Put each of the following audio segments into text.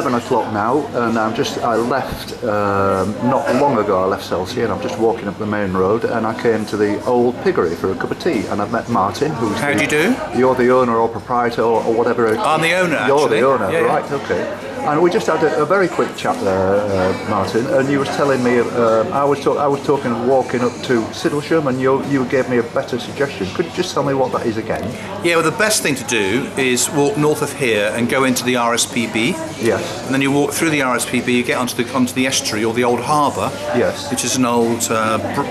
11 o'clock now, and I left not long ago. I left Selsey, and I'm just walking up the main road, and I came to the old piggery for a cup of tea, and I've met Martin, who's How do you do? You're the owner or proprietor or whatever. I'm the owner, You're actually. the owner, yeah, right? Okay. And we just had a very quick chat there, Martin. And you was telling me I was talking of walking up to Siddlesham, and you gave me a better suggestion. Could you just tell me what that is again? Yeah, well, the best thing to do is walk north of here and go into the RSPB. Yes. And then you walk through the RSPB, you get onto the estuary or the old harbour. Yes. Which is an old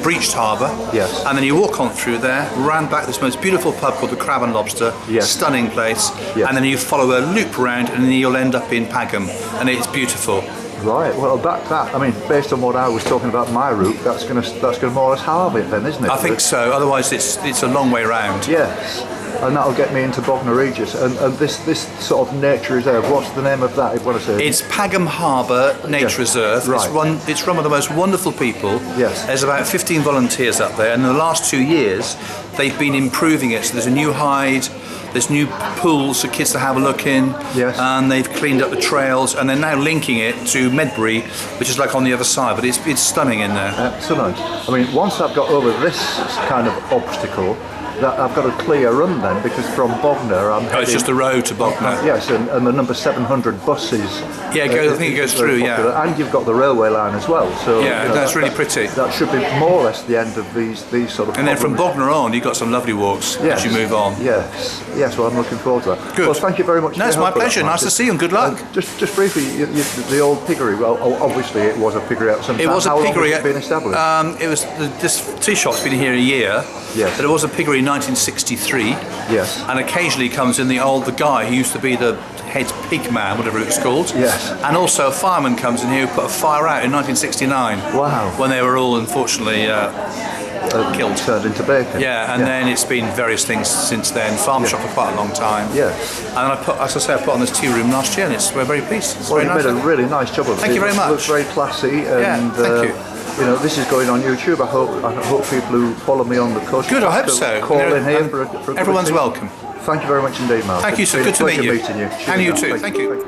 breached harbour. Yes. And then you walk on through there, round back this most beautiful pub called the Crab and Lobster. Yes. Stunning place. Yes. And then you follow a loop round, and then you'll end up in Pagham, and it's beautiful. Right. Well, I mean, based on what I was talking about my route, that's going to more or less halve it then, isn't it? I think so. Otherwise, it's a long way round. Yes. And that'll get me into Bognor Regis. And this sort of nature reserve, what's the name of that? What I say? It's Pagham Harbour Nature Reserve. Right. It's run by the most wonderful people. Yes. There's about 15 volunteers up there, and in the last 2 years, they've been improving it. So there's a new hide. There's new pools for kids to have a look in, yes. And they've cleaned up the trails, and they're now linking it to Medbury, which is like on the other side, but it's stunning in there. Excellent. I mean, once I've got over this kind of obstacle, that I've got a clear run then, because from Bognor I'm heading, it's just the road to Bognor. Yes, and the number 700 buses. Yeah, I think it goes through, yeah. And you've got the railway line as well. So yeah, that's really pretty. That should be more or less the end of these sort of. And then from Bognor on, you've got some lovely walks as you move on. Yes. Well, I'm looking forward to that. Good. Well, thank you very much. No, it's my pleasure. Nice to see you, and good luck. Just briefly, the old piggery. Well, obviously it was a piggery at some time. It was How a piggery. Long has it been established? It was this tea shop's been here a year. Yes. But it was a piggery in 1963. Yes. And occasionally comes in the guy who used to be the head pig man, whatever it was called. Yes. And also a fireman comes in here who put a fire out in 1969. Wow. When they were all unfortunately killed. Turned into bacon. Yeah, and then it's been various things since then. Farm shop for quite a long time. Yes. And I put on this tea room last year, and we're very pleased. It's Well, very you nice. made a really nice job of it. Thank you very much. It looks very classy, and thank you. You know, this is going on YouTube. I hope people who follow me on the coast. Good, I hope so. Call in here for a everyone's welcome. Thank you very much indeed, Mark. Thank you, sir. Good to meet you. Meeting you. And you too. Thank you.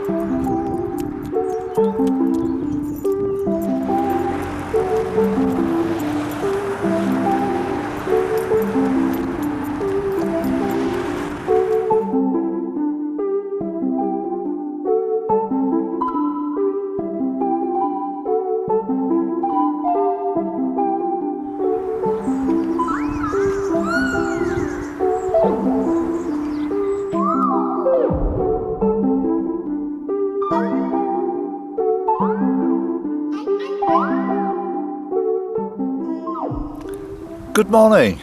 Good morning.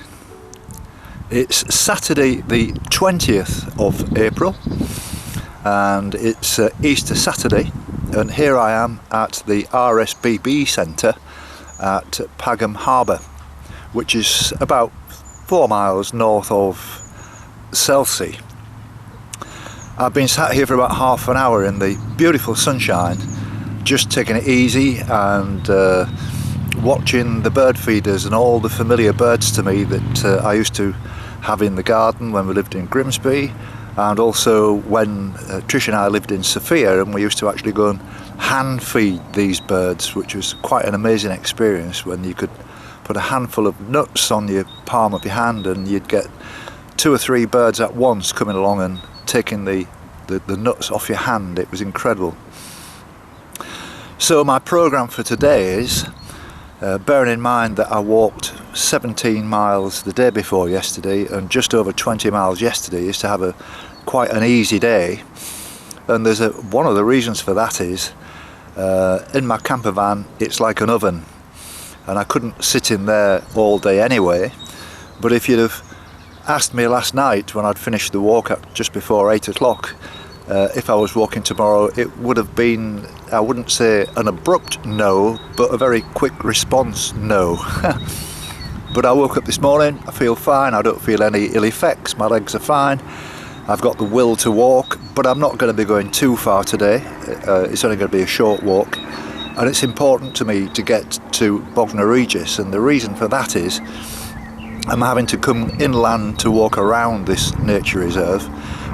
It's Saturday the 20th of April, and it's Easter Saturday, and here I am at the RSPB Centre at Pagham Harbour, which is about 4 miles north of Selsey. I've been sat here for about half an hour in the beautiful sunshine, just taking it easy and watching the bird feeders and all the familiar birds to me that I used to have in the garden when we lived in Grimsby, and also when Trish and I lived in Sophia, and we used to actually go and hand feed these birds, which was quite an amazing experience when you could put a handful of nuts on your palm of your hand and you'd get 2 or 3 birds at once coming along and taking the nuts off your hand. It was incredible. So my programme for today is, bearing in mind that I walked 17 miles the day before yesterday and just over 20 miles yesterday, is to have quite an easy day. And there's one of the reasons for that is, in my camper van it's like an oven, and I couldn't sit in there all day anyway. But if you'd have asked me last night when I'd finished the walk at just before 8 o'clock if I was walking tomorrow, it would have been, I wouldn't say an abrupt no, but a very quick response no. But I woke up this morning, I feel fine, I don't feel any ill effects, my legs are fine, I've got the will to walk, but I'm not going to be going too far today. It's only going to be a short walk, and it's important to me to get to Bognor Regis, and the reason for that is I'm having to come inland to walk around this nature reserve,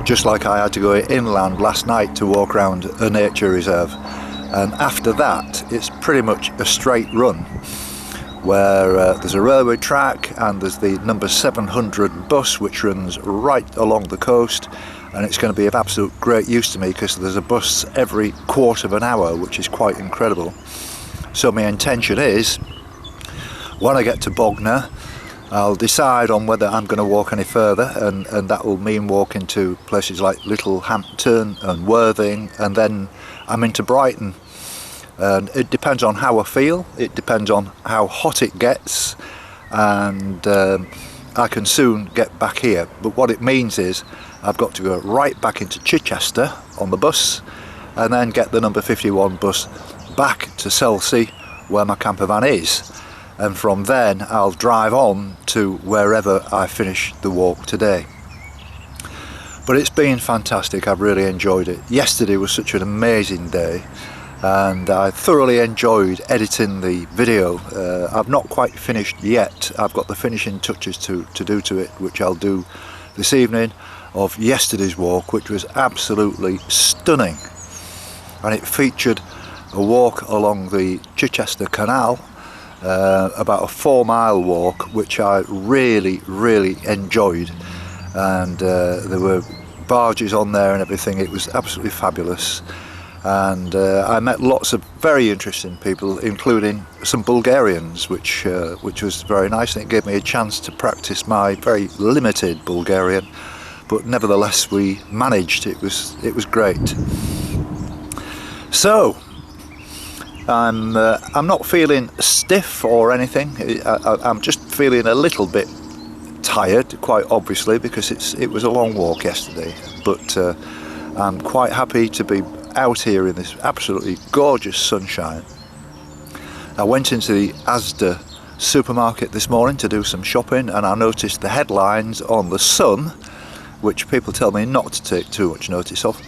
just like I had to go inland last night to walk around a nature reserve. And after that, it's pretty much a straight run, where there's a railway track and there's the number 700 bus which runs right along the coast, and it's going to be of absolute great use to me because there's a bus every quarter of an hour, which is quite incredible. So my intention is, when I get to Bognor, I'll decide on whether I'm going to walk any further, and that will mean walking to places like Littlehampton and Worthing, and then I'm into Brighton. And it depends on how I feel, it depends on how hot it gets, and I can soon get back here. But what it means is I've got to go right back into Chichester on the bus, and then get the number 51 bus back to Selsey, where my camper van is. And from then I'll drive on to wherever I finish the walk today. But it's been fantastic, I've really enjoyed it. Yesterday was such an amazing day, and I thoroughly enjoyed editing the video. I've not quite finished yet. I've got the finishing touches to do to it, which I'll do this evening, of yesterday's walk, which was absolutely stunning. And it featured a walk along the Chichester Canal, about a 4-mile walk, which I really enjoyed, and there were barges on there and everything. It was absolutely fabulous, and I met lots of very interesting people, including some Bulgarians, which was very nice, and it gave me a chance to practice my very limited Bulgarian, but nevertheless we managed. It was great. So I'm not feeling stiff or anything. I'm just feeling a little bit tired, quite obviously, because it was a long walk yesterday. But I'm quite happy to be out here in this absolutely gorgeous sunshine. I went into the Asda supermarket this morning to do some shopping, and I noticed the headlines on the Sun, which people tell me not to take too much notice of,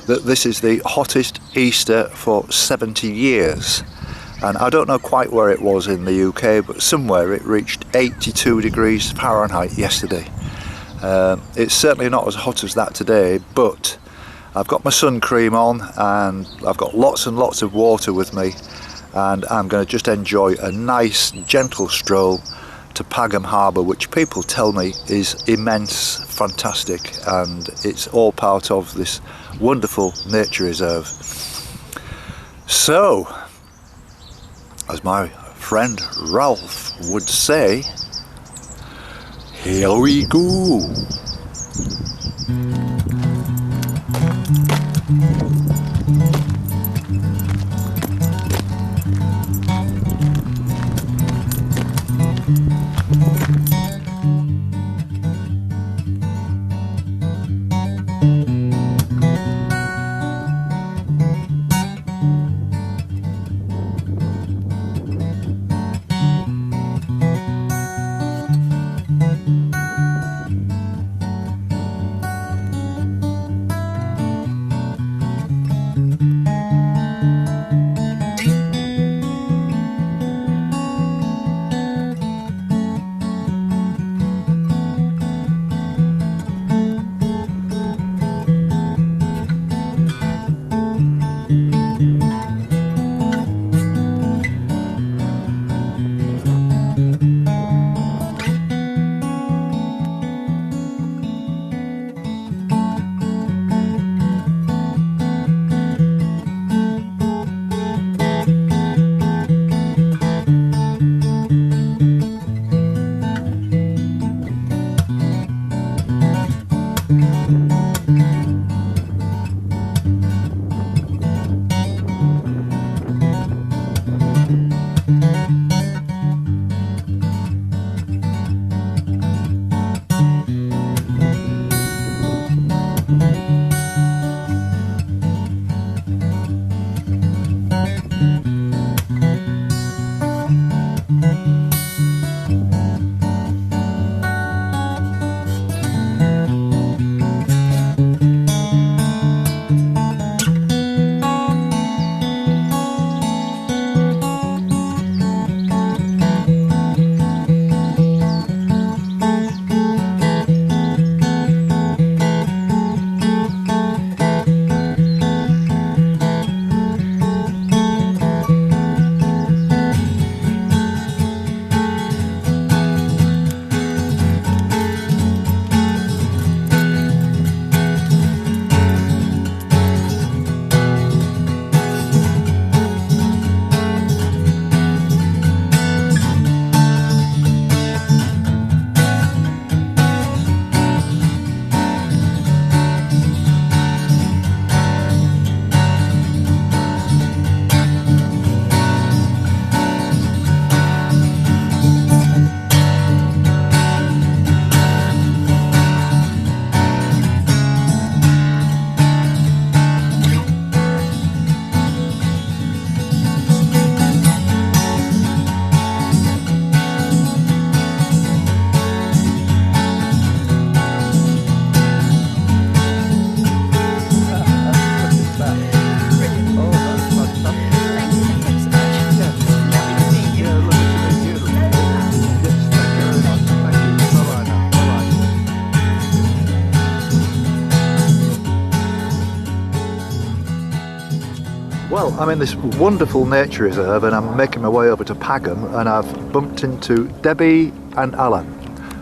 that this is the hottest Easter for 70 years. And I don't know quite where it was in the UK, but somewhere it reached 82 degrees Fahrenheit yesterday. It's certainly not as hot as that today, but I've got my sun cream on, and I've got lots and lots of water with me, and I'm going to just enjoy a nice gentle stroll to Pagham Harbour, which people tell me is immense, fantastic, and it's all part of this wonderful nature reserve. So, as my friend Ralph would say, here we go. I'm in this wonderful nature reserve and I'm making my way over to Pagham, and I've bumped into Debbie and Alan.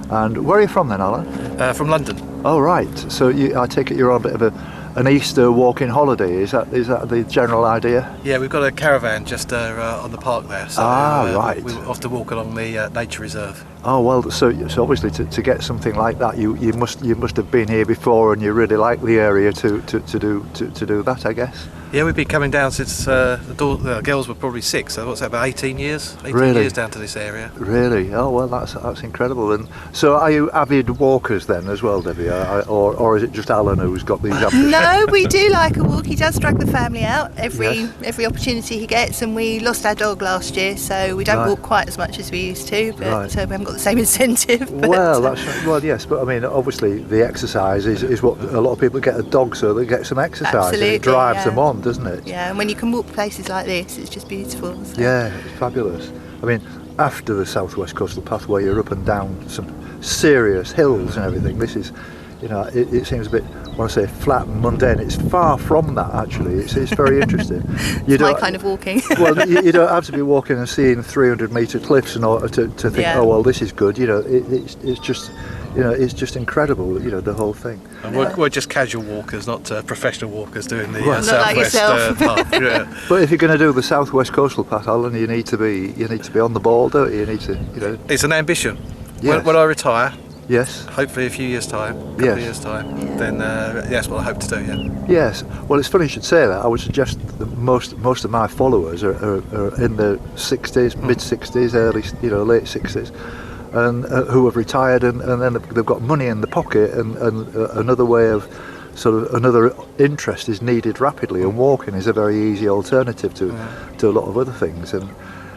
And where are you from then, Alan? From London. Oh, right. So I take it you're on a bit of an Easter walking holiday. Is that the general idea? Yeah, we've got a caravan just on the park there. So right. we off to walk along the nature reserve. Oh well, so obviously to get something like that, you must have been here before, and you really like the area to do that, I guess. Yeah, we've been coming down since the girls were probably 6. So what's that, about 18 years? 18 Really? years down to this area. Really? Oh well, that's incredible. And so, are you avid walkers then as well, Debbie, or is it just Alan who's got these ambitions? No, we do like a walk. He does drag the family out every opportunity he gets, and we lost our dog last year, so we don't walk quite as much as we used to. But we haven't got the same incentive. But, well, yes, but I mean, obviously the exercise is what a lot of people get a dog so they get some exercise. Absolutely, and it drives them on, doesn't it? Yeah, and when you can walk places like this, it's just beautiful. So. Yeah, it's fabulous. I mean, after the South West Coastal Pathway, you're up and down some serious hills and everything. This is, it seems a bit, when I say flat and mundane, it's far from that actually. It's very interesting. It's my kind of walking. Well, you don't have to be walking and seeing 300-metre cliffs in order to think, oh well, this is good. It's just, it's just incredible. The whole thing. And we're just casual walkers, not professional walkers doing the Not like Southwest path. Yeah. But if you're going to do the South West Coastal Path, Alan, you need to be on the ball, don't you? You need to, It's an ambition. Yes. When I retire, Yes. hopefully a few years' time, couple of years' time, then that's what I hope to do. Yeah. Yes. Well, it's funny you should say that. I would suggest that most of my followers are in the 60s, mid 60s, early, late 60s, and who have retired, and then they've got money in the pocket, and another way of another interest is needed rapidly, and walking is a very easy alternative to a lot of other things. And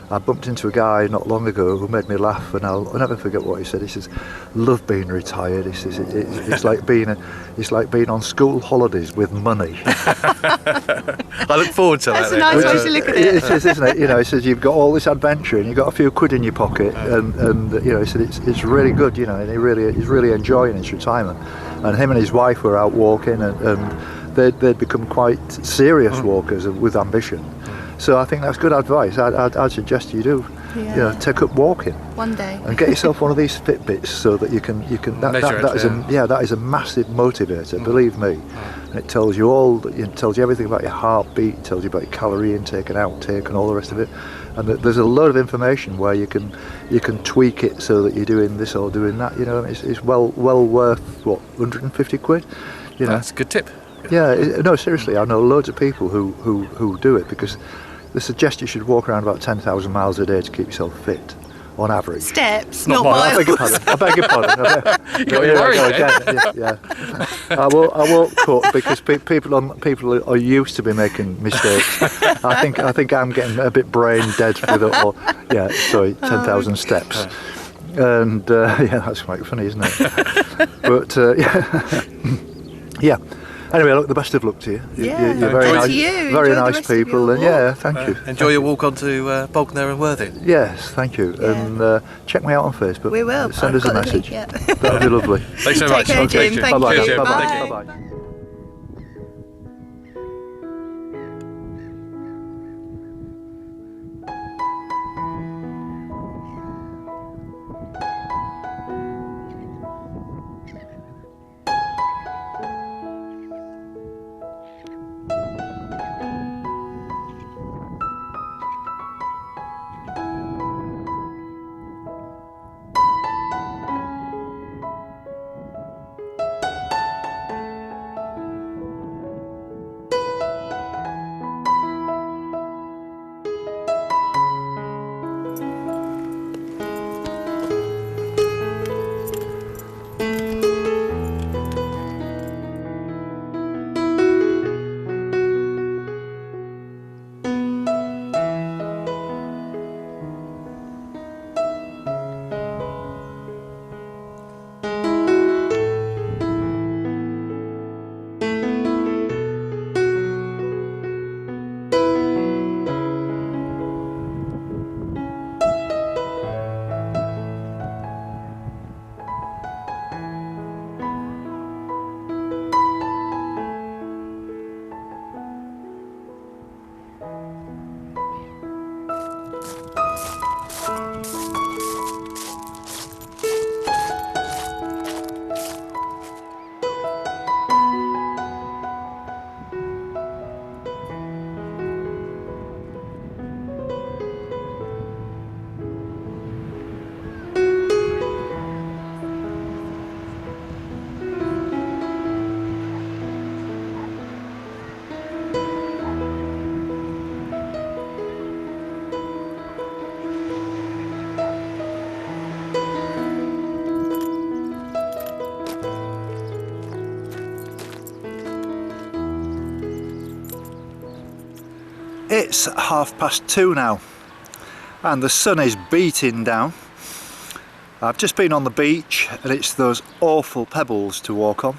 I bumped into a guy not long ago who made me laugh, and I'll never forget what he said. He says, "Love being retired." He says, "It's like being on school holidays with money." I look forward to that. That's a nice way to look at it. It is, isn't it? He says you've got all this adventure and you've got a few quid in your pocket, and he said it's really good, and he's really enjoying his retirement. And him and his wife were out walking, and they'd become quite serious walkers with ambition. So I think that's good advice. I'd suggest you do, take up walking one day and get yourself one of these Fitbits so that you can that is a massive motivator. Believe me, and it tells you everything about your heartbeat, tells you about your calorie intake and outtake and all the rest of it. And there's a lot of information where you can tweak it so that you're doing this or doing that. It's well worth 150 quid. That's a good tip. Yeah, no, seriously, I know loads of people who do it because they suggest you should walk around about 10,000 miles a day to keep yourself fit, on average. Steps, Not not miles. miles. I beg your pardon. You got me worried, Yeah. I won't cut because people are used to be making mistakes. I think I'm getting a bit brain dead with it. 10,000 steps. And that's quite funny, isn't it? But yeah. Anyway, look, the best of luck to you. Yeah, You're very nice, to you. very Enjoy the nice rest of people, your and walk. thank you. Enjoy your walk onto Bognor and Worthing. Yes, thank you. Yeah. And check me out on Facebook. We will. Send us a message. Yeah. That'd be lovely. Thanks so much. Take care, Jim. Thank Bye-bye. you. Bye-bye. Bye. Bye-bye. It's 2:30 now and the sun is beating down. I've just been on the beach and it's those awful pebbles to walk on.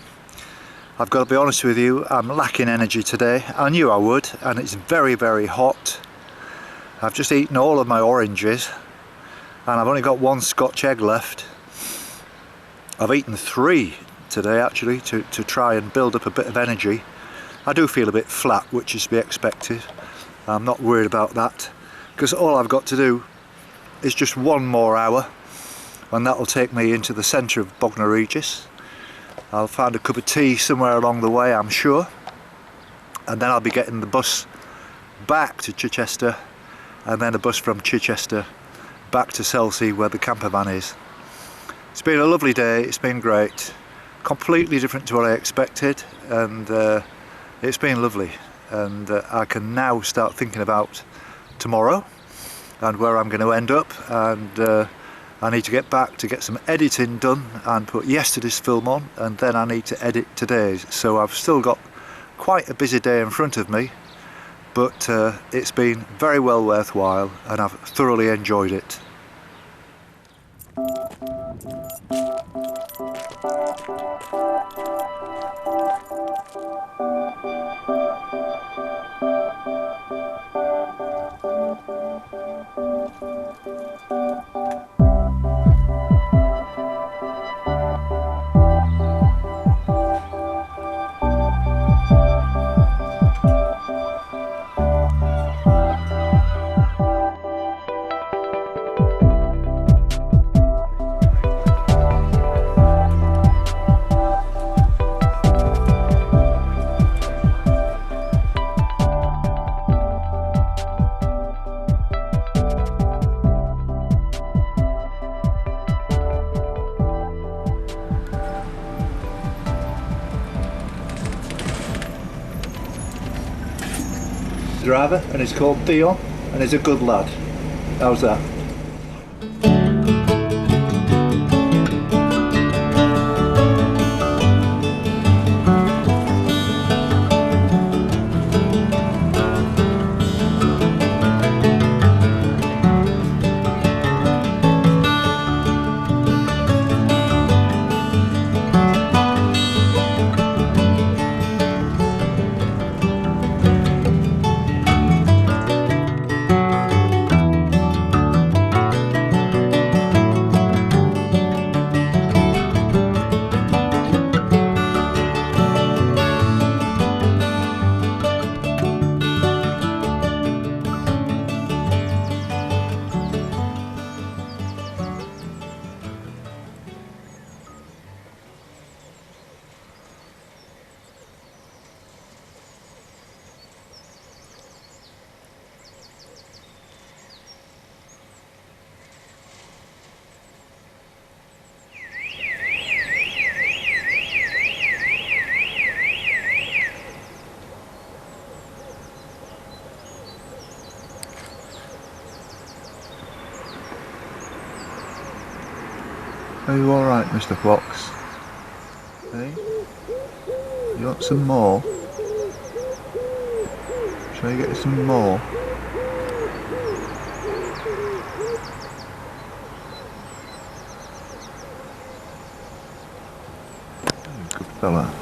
I've got to be honest with you, I'm lacking energy today. I knew I would, and it's very, very hot. I've just eaten all of my oranges and I've only got one Scotch egg left. I've eaten 3 today actually to try and build up a bit of energy. I do feel a bit flat, which is to be expected. I'm not worried about that because all I've got to do is just 1 more hour and that'll take me into the centre of Bognor Regis. I'll find a cup of tea somewhere along the way, I'm sure, and then I'll be getting the bus back to Chichester and then a bus from Chichester back to Selsey where the camper van is. It's been a lovely day, it's been great, completely different to what I expected, and it's been lovely, and I can now start thinking about tomorrow and where I'm going to end up, and I need to get back to get some editing done and put yesterday's film on, and then I need to edit today's. So I've still got quite a busy day in front of me, but it's been very well worthwhile and I've thoroughly enjoyed it. Driver, and he's called Theo and he's a good lad. How's that? Are you alright, Mr. Fox? Hey? You want some more? Shall I get you some more? Good fella.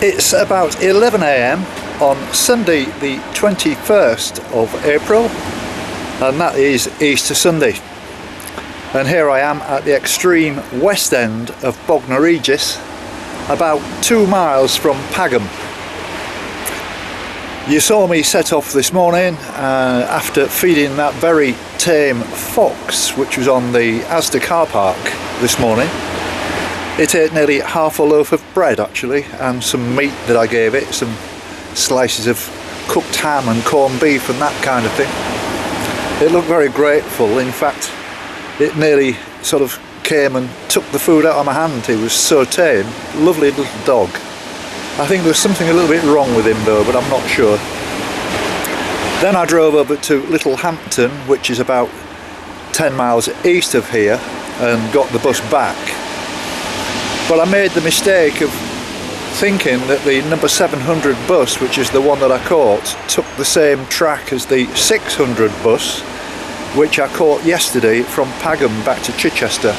It's about 11 AM on Sunday the 21st of April, and that is Easter Sunday. And here I am at the extreme west end of Bognor Regis, about 2 miles from Pagham. You saw me set off this morning after feeding that very tame fox which was on the Asda car park this morning. It ate nearly half a loaf of bread actually, and some meat that I gave it, some slices of cooked ham and corned beef and that kind of thing. It looked very grateful. In fact, it nearly sort of came and took the food out of my hand. He was so tame. Lovely little dog. I think there's something a little bit wrong with him though, but I'm not sure. Then I drove over to Littlehampton, which is about 10 miles east of here, and got the bus back. But I made the mistake of thinking that the number 700 bus, which is the one that I caught, took the same track as the 600 bus, which I caught yesterday from Pagham back to Chichester,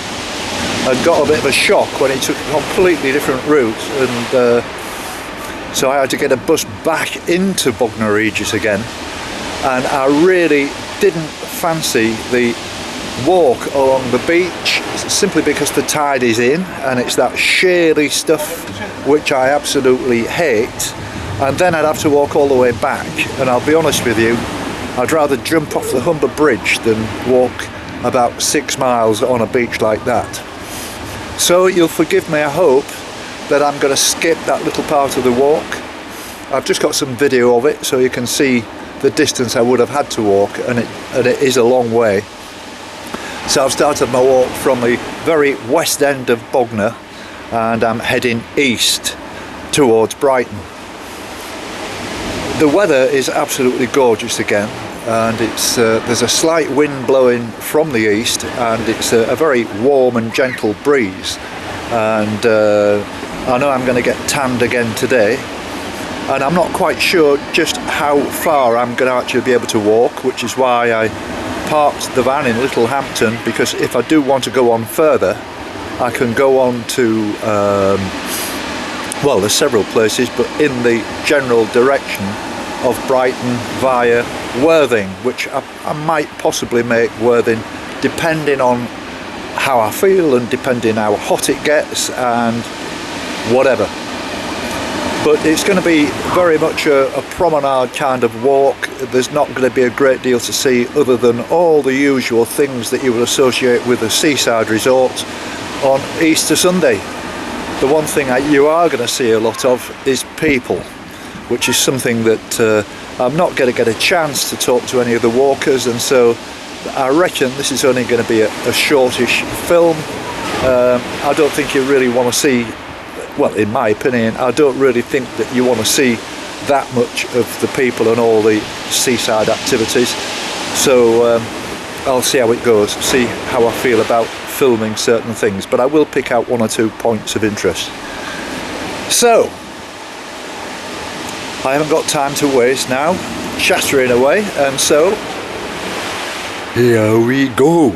and got a bit of a shock when it took a completely different route, and so I had to get a bus back into Bognor Regis again, and I really didn't fancy the walk along the beach simply because the tide is in and it's that shaly stuff which I absolutely hate, and then I'd have to walk all the way back, and I'll be honest with you, I'd rather jump off the Humber Bridge than walk about 6 miles on a beach like that. So you'll forgive me, I hope, that I'm going to skip that little part of the walk. I've just got some video of it so you can see the distance I would have had to walk, and it is a long way. So I've started my walk from the very west end of Bognor, and I'm heading east towards Brighton. The weather is absolutely gorgeous again, and there's a slight wind blowing from the east, and it's a very warm and gentle breeze, and I know I'm going to get tanned again today, and I'm not quite sure just how far I'm going to actually be able to walk, which is why I parked the van in Littlehampton, because if I do want to go on further, I can go on to, well, there's several places, but in the general direction of Brighton via Worthing, which I might possibly make Worthing depending on how I feel and depending how hot it gets and whatever. But it's going to be very much a promenade kind of walk. There's not going to be a great deal to see other than all the usual things that you would associate with a seaside resort on Easter Sunday. The one thing you are going to see a lot of is people, which is something that I'm not going to get a chance to talk to any of the walkers, and so I reckon this is only going to be a shortish film. I don't think you really want to see, well, in my opinion, I don't really think that you want to see that much of the people and all the seaside activities. So I'll see how it goes, see how I feel about filming certain things, but I will pick out 1 or 2 points of interest. So I haven't got time to waste now, chattering away, and so here we go.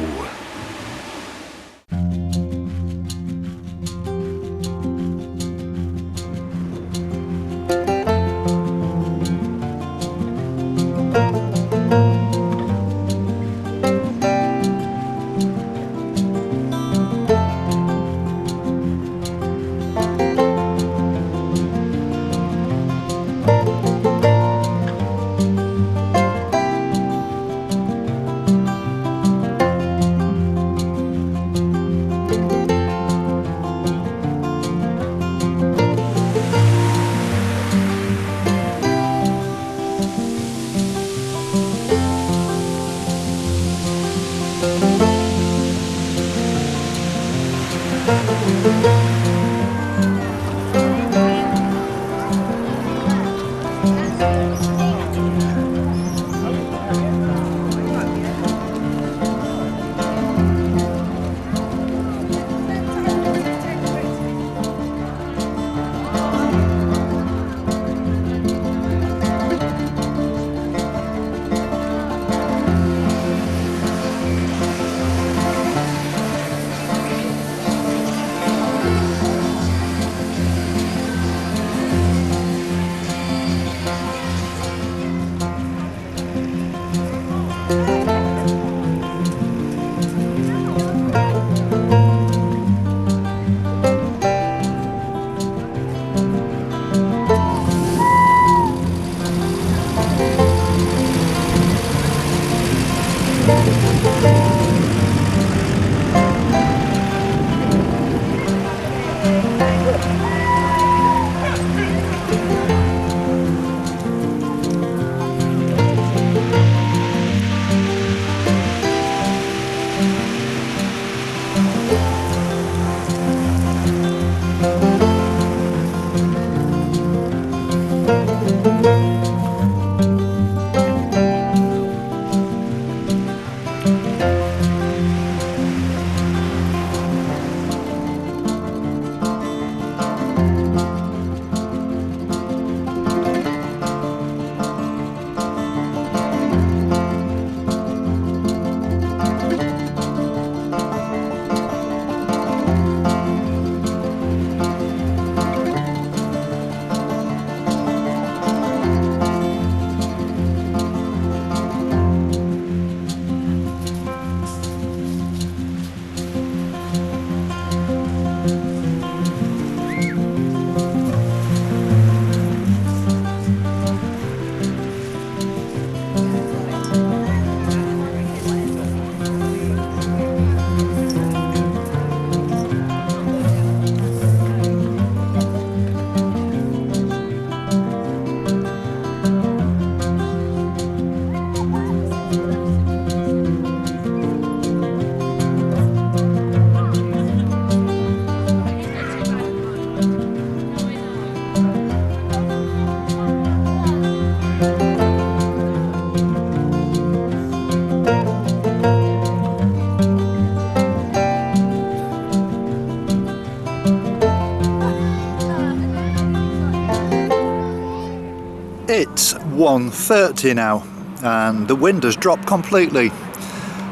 It's 1:30 now and the wind has dropped completely.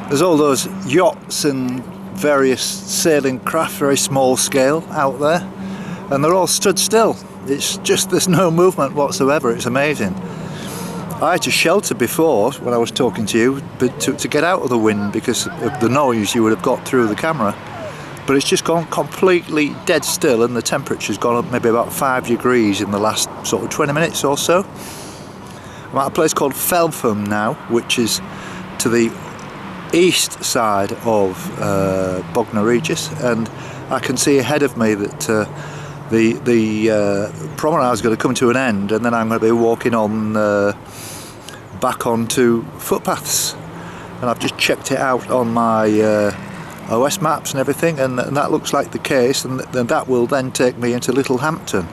There's all those yachts and various sailing craft, very small scale out there, and they're all stood still. It's just, there's no movement whatsoever. It's amazing. I had to shelter before when I was talking to you, but to get out of the wind because of the noise you would have got through the camera. But it's just gone completely dead still, and the temperature's gone up maybe about 5 degrees in the last sort of 20 minutes or so. I'm at a place called Feltham now, which is to the east side of Bognor Regis, and I can see ahead of me that the promenade is going to come to an end, and then I'm going to be walking on back onto footpaths. And I've just checked it out on my OS maps and everything, and that looks like the case, and that will then take me into Littlehampton.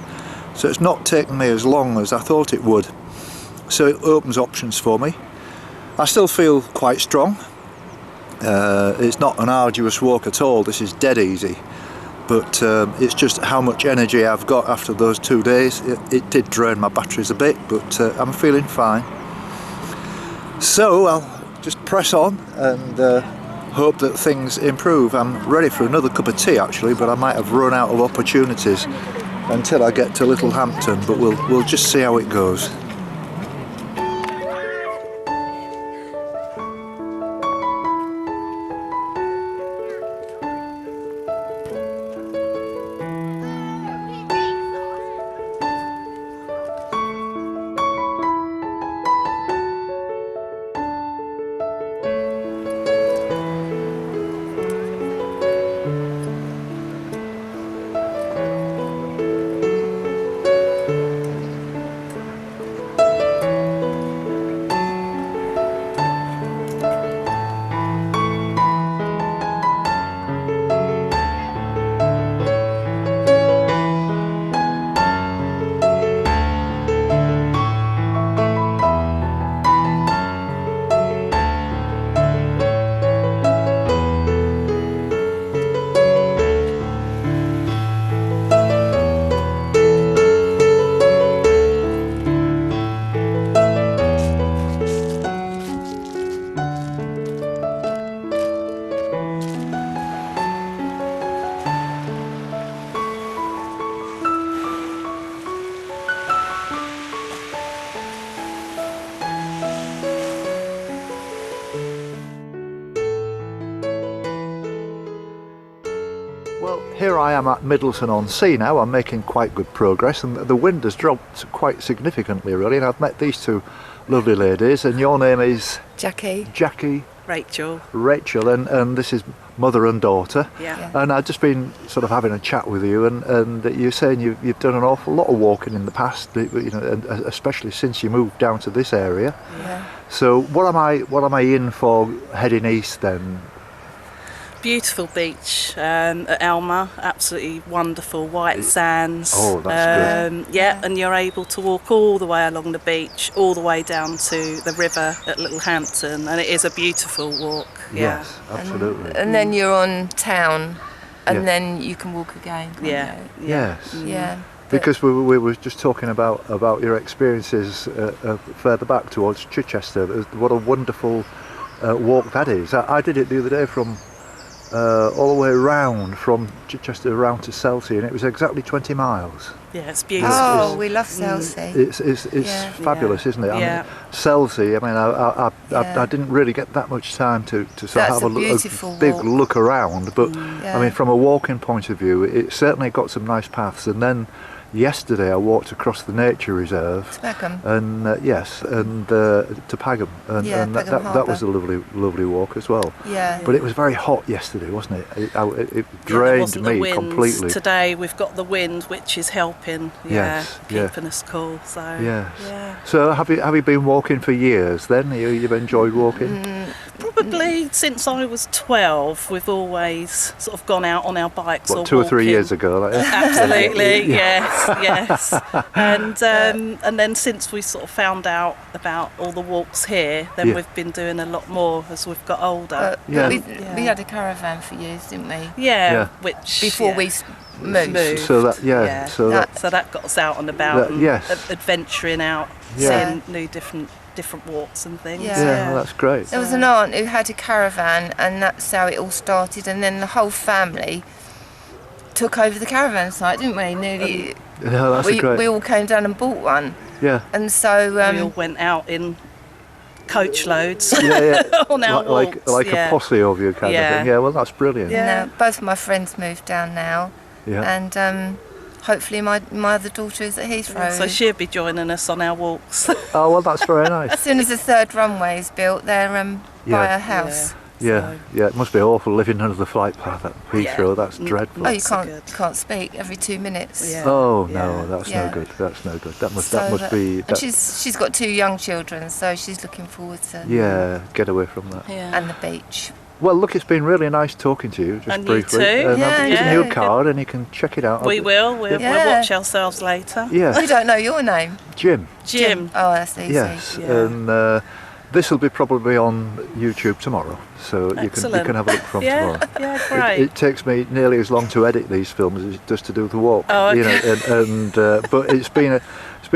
So it's not taken me as long as I thought it would. So it opens options for me. I still feel quite strong. It's not an arduous walk at all. This is dead easy, but it's just how much energy I've got after those 2 days. It did drain my batteries a bit, but I'm feeling fine. So I'll just press on and hope that things improve. I'm ready for another cup of tea actually, but I might have run out of opportunities until I get to Littlehampton, but we'll just see how it goes. Well, here I am at Middleton-on-Sea now. I'm making quite good progress, and the wind has dropped quite significantly really, and I've met these two lovely ladies, and your name is? Jackie. Jackie. Rachel. Rachel, and this is mother and daughter. Yeah. And I've just been sort of having a chat with you, and you're saying you've done an awful lot of walking in the past, you know, and especially since you moved down to this area. Yeah. So what am I in for heading east then? Beautiful beach at Elmer, absolutely wonderful, white sands. Oh, that's good. Yeah, and you're able to walk all the way along the beach, all the way down to the river at Littlehampton, and it is a beautiful walk. Yeah. Yes, absolutely. And then you're on town, and then you can walk again. Can't Yeah. you? Yes. Yeah. Because we were just talking about your experiences further back towards Chichester. What a wonderful walk that is. I did it the other day from all the way around from Chichester around to Selsey, and it was exactly 20 miles. Yeah, it's beautiful. Oh, we love Selsey. It's fabulous, isn't it? Yeah. I mean, Selsey, I mean, I didn't really get that much time to sort of have a big look around, but I mean, from a walking point of view, it certainly got some nice paths. And then yesterday I walked across the nature reserve To Peckham. and to Pagham, and Pagham that was a lovely walk as well. Yeah. But it was very hot yesterday, wasn't it? It There drained wasn't the me wind. completely. Today we've got the wind, which is helping. Yes, yeah. Keeping us cool. So Yes. yeah. So have you been walking for years then? You've enjoyed walking? Probably since I was 12, we've always sort of gone out on our bikes or 2 or 3 walking. years ago? Like, Absolutely, yes. And then since we sort of found out about all the walks here, then Yeah. we've been doing a lot more as we've got older. Yeah. We had a caravan for years, didn't we? Yeah. Which Before we moved. So that, yeah. So that got us out and about, and yes. adventuring out, seeing new different works and things. Yeah, well, that's great. There was an aunt who had a caravan, and that's how it all started. And then the whole family took over the caravan site, didn't we? Nearly. Yeah, that's great. We all came down and bought one. Yeah. And so we all went out in coach loads Yeah. on our walks. Like a posse of you kind of thing. Yeah, well, that's brilliant. Yeah. Both of my friends moved down now. Yeah. And hopefully my other daughter is at Heathrow. So she'll be joining us on our walks. Oh, well, that's very nice. As soon as the third runway is built, they're by a house. Yeah, it must be awful living under the flight path at Heathrow. That's dreadful. Oh, you can't speak every 2 minutes. Yeah. Oh no, that's no good. That's no good. That must be. And she's got 2 young children, so she's looking forward to. Yeah, get away from that. Yeah. And the beach. Well, look, it's been really nice talking to you, just And briefly. you too. And I've given you a Yeah. card, and you can check it out. We will. We'll watch ourselves later. Yeah. We don't know your name. Jim. Jim. Oh, that's easy. Yes, Yeah. and this will be probably on YouTube tomorrow, so you can have a look from tomorrow. Yeah, great. It takes me nearly as long to edit these films as it does to do the walk. Oh, okay. You know, but it's been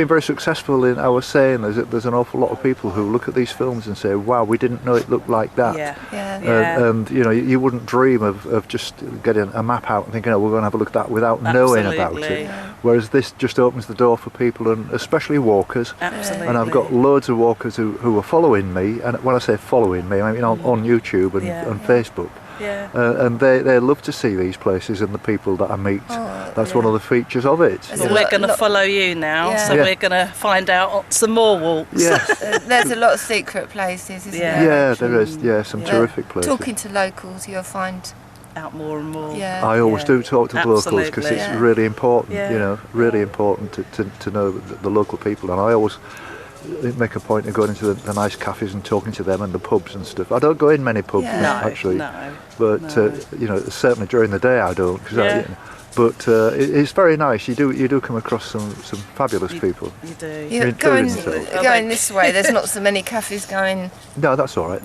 very successful. In I was saying there's an awful lot of people who look at these films and say, "Wow, we didn't know it looked like that." Yeah. And you know, you wouldn't dream of just getting a map out and thinking, "Oh, we're going to have a look at that," without knowing about it. Yeah. Whereas this just opens the door for people, and especially walkers. Absolutely. And I've got loads of walkers who are following me, and when I say following me, I mean on YouTube and Facebook. Yeah. And they love to see these places and the people that I meet. That's one of the features of it. But we're going to follow you now, so Yeah. we're going to find out some more walks. Yes. There's a lot of secret places, isn't there? Yeah, there is. Yeah, some terrific places. Talking to locals, you'll find out more and more. Yeah. I always do talk to the locals because it's really important. Yeah. You know, really important to know the local people. And I always make a point of going into the nice cafes and talking to them and the pubs and stuff. I don't go in many pubs actually, but you know, certainly during the day I don't. But it's very nice. You do come across some fabulous people. You do. Going this way, there's not so many cafes going. No, that's all right.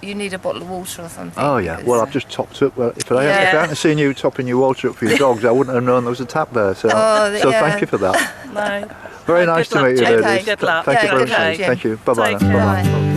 You need a bottle of water or something. Oh yeah. Well, I've just topped up. Well, if I hadn't seen you topping your water up for your dogs, I wouldn't have known there was a tap there. So thank you for that. No. Very nice to meet you, ladies. Okay, good luck. Thank you very good luck, much. Jim. Thank you. Bye bye. Take care. Bye.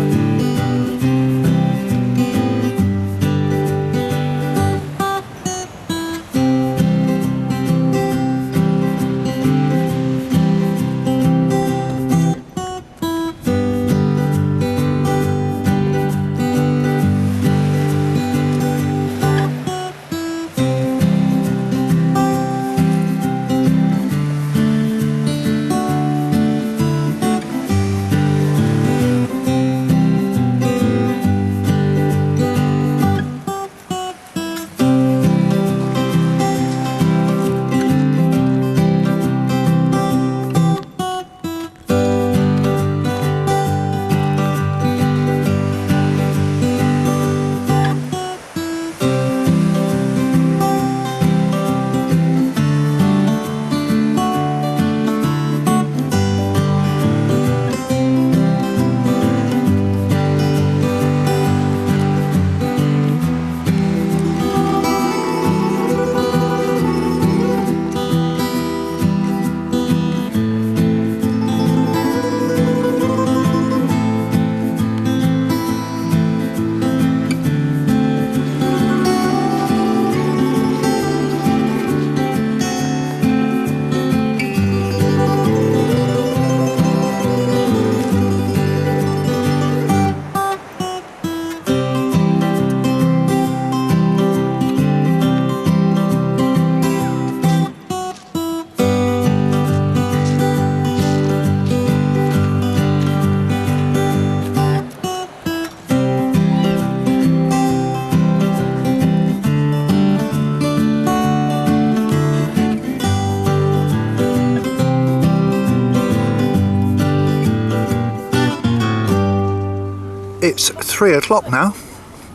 It's 3 o'clock now,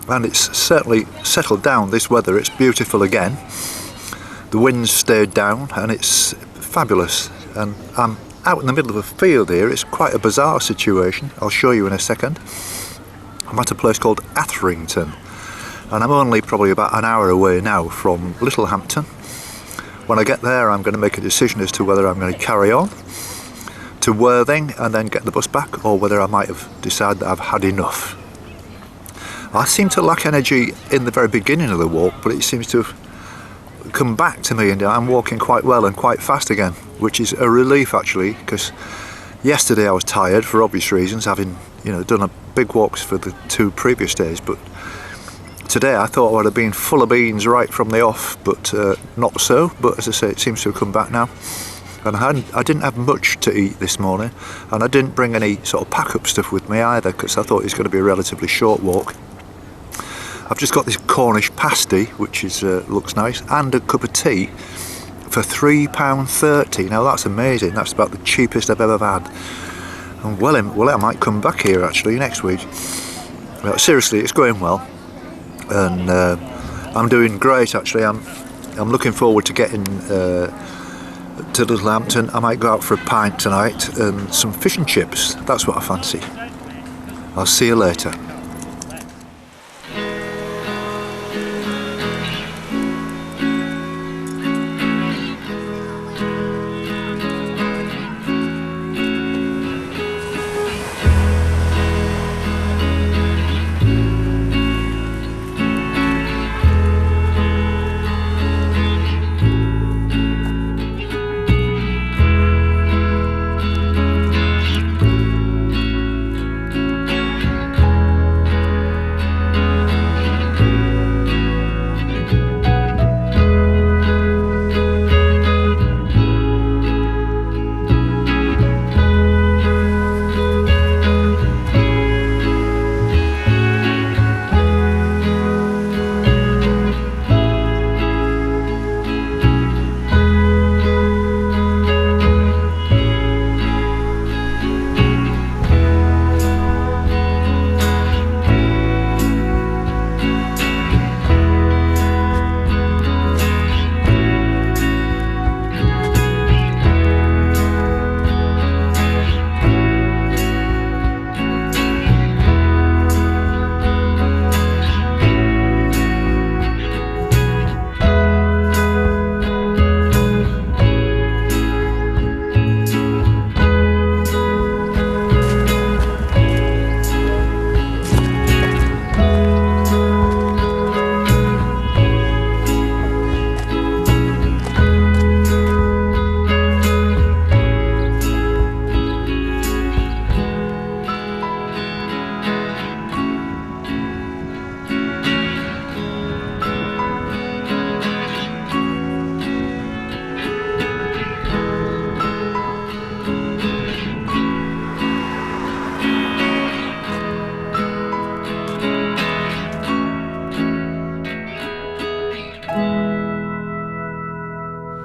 and it's certainly settled down, this weather. It's beautiful again. The wind's stayed down and it's fabulous, and I'm out in the middle of a field here. It's quite a bizarre situation. I'll show you in a second. I'm at a place called Atherington, and I'm only probably about an hour away now from Littlehampton. When I get there, I'm going to make a decision as to whether I'm going to carry on to Worthing and then get the bus back, or whether I might have decided that I've had enough. I seem to lack energy in the very beginning of the walk, but it seems to have come back to me, and I'm walking quite well and quite fast again, which is a relief actually, because yesterday I was tired for obvious reasons, having done a big walks for the 2 previous days, but today I thought I would have been full of beans right from the off, but not so. But as I say, it seems to have come back now. And I didn't have much to eat this morning, and I didn't bring any sort of pack-up stuff with me either, because I thought it was going to be a relatively short walk. I've just got this Cornish pasty, which is looks nice, and a cup of tea for £3.30. Now that's amazing. That's about the cheapest I've ever had. And well, I might come back here actually next week. But seriously, it's going well, and I'm doing great actually. I'm looking forward to getting to Littlehampton. I might go out for a pint tonight and some fish and chips. That's what I fancy. I'll see you later.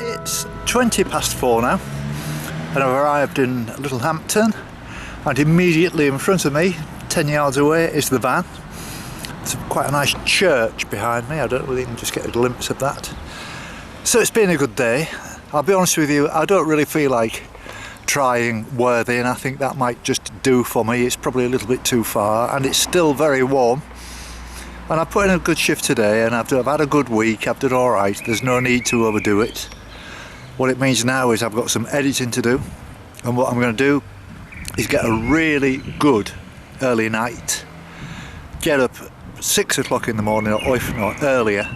It's 4:20 now, and I've arrived in Littlehampton, and immediately in front of me, 10 yards away, is the van. It's quite a nice church behind me. I don't know whether you can just get a glimpse of that. So it's been a good day. I'll be honest with you, I don't really feel like trying Worthing, and I think that might just do for me. It's probably a little bit too far, and it's still very warm. And I've put in a good shift today, and I've had a good week. I've done all right. There's no need to overdo it. What it means now is I've got some editing to do, and what I'm going to do is get a really good early night. Get up 6 o'clock in the morning, or if not earlier,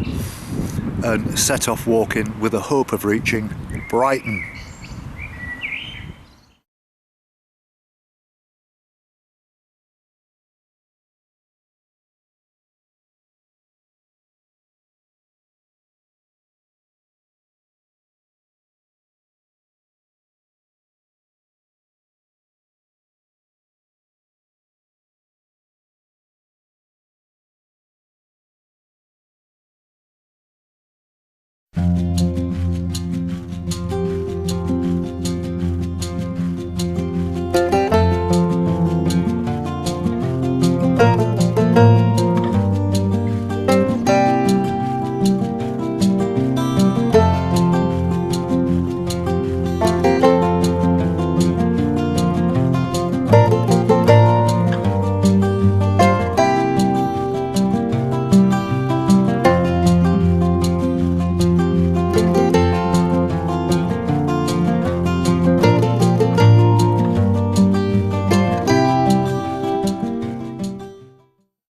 and set off walking with the hope of reaching Brighton